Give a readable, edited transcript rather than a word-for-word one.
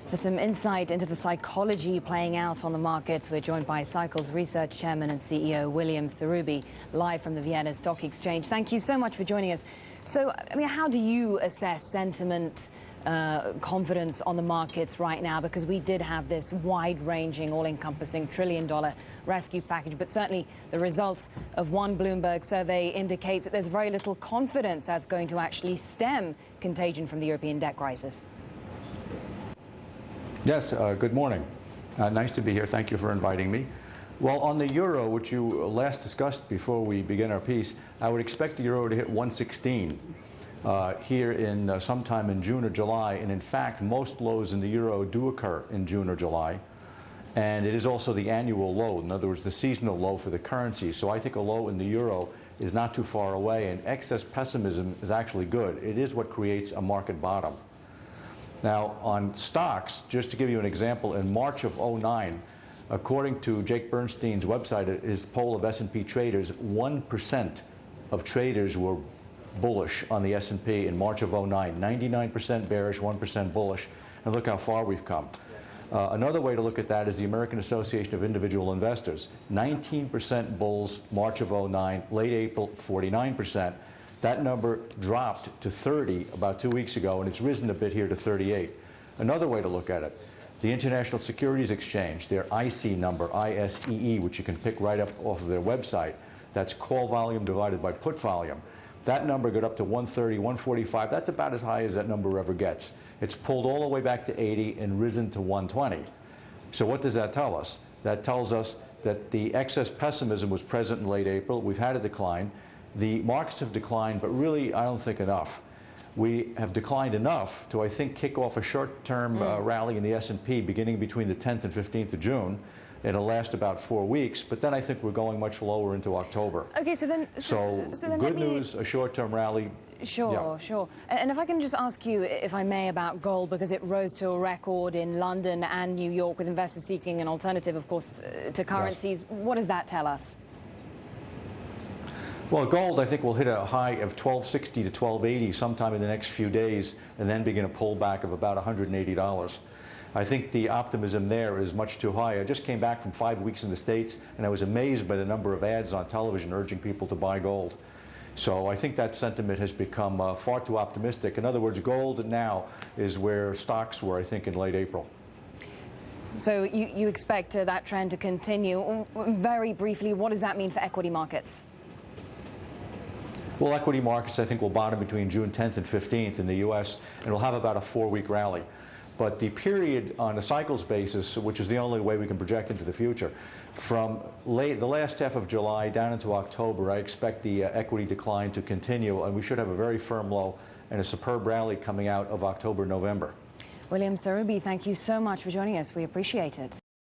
For some insight into the psychology playing out on the markets, we're joined by Cycles Research Chairman and CEO Maryam Sarubbi, live from the Vienna Stock Exchange. Thank you so much for joining us. So, how do you assess sentiment, confidence on the markets right now? Because we did have this wide-ranging, all-encompassing trillion-dollar rescue package, but certainly the results of one Bloomberg survey indicates that there's very little confidence that's going to actually stem contagion from the European debt crisis. Yes, good morning. Nice to be here. Thank you for inviting me. Well, on the euro, which you last discussed before we begin our piece, I would expect the euro to hit 116 here in sometime in June or July. And in fact, most lows in the euro do occur in June or July. And it is also the annual low. In other words, the seasonal low for the currency. So I think a low in the euro is not too far away. And excess pessimism is actually good. It is what creates a market bottom. Now, on stocks, just to give you an example, in March of 2009, according to Jake Bernstein's website, his poll of S&P traders, 1% of traders were bullish on the S&P in March of 2009. 99% bearish, 1% bullish. And look how far we've come. Another way to look at that is the American Association of Individual Investors. 19% bulls, March of 2009, late April, 49%. That number dropped to 30 about 2 weeks ago, and it's risen a bit here to 38. Another way to look at it, the International Securities Exchange, their ICE number, ISEE, which you can pick right up off of their website, that's call volume divided by put volume. That number got up to 130, 145. That's about as high as that number ever gets. It's pulled all the way back to 80 and risen to 120. So what does that tell us? That tells us that the excess pessimism was present in late April. We've had a decline. The markets have declined, but really, I don't think enough. We have declined enough to, I think, kick off a short-term rally in the S&P beginning between the 10th and 15th of June. It'll last about 4 weeks, but then I think we're going much lower into October. Okay, so then good news, a short-term rally. Sure, yeah. Sure. And if I can just ask you, if I may, about gold, because it rose to a record in London and New York with investors seeking an alternative, of course, to currencies. Yes. What does that tell us? Well, gold, I think, will hit a high of 1260 to 1280 sometime in the next few days and then begin a pullback of about $180. I think the optimism there is much too high. I just came back from 5 weeks in the States, and I was amazed by the number of ads on television urging people to buy gold. So I think that sentiment has become far too optimistic. In other words, gold now is where stocks were, I think, in late April. So you expect that trend to continue. Very briefly, what does that mean for equity markets? Well, equity markets, I think, will bottom between June 10th and 15th in the U.S., and we'll have about a 4-week rally. But the period on a cycles basis, which is the only way we can project into the future, from the last half of July down into October, I expect the equity decline to continue, and we should have a very firm low and a superb rally coming out of October, November. Maryam Sarubbi, thank you so much for joining us. We appreciate it.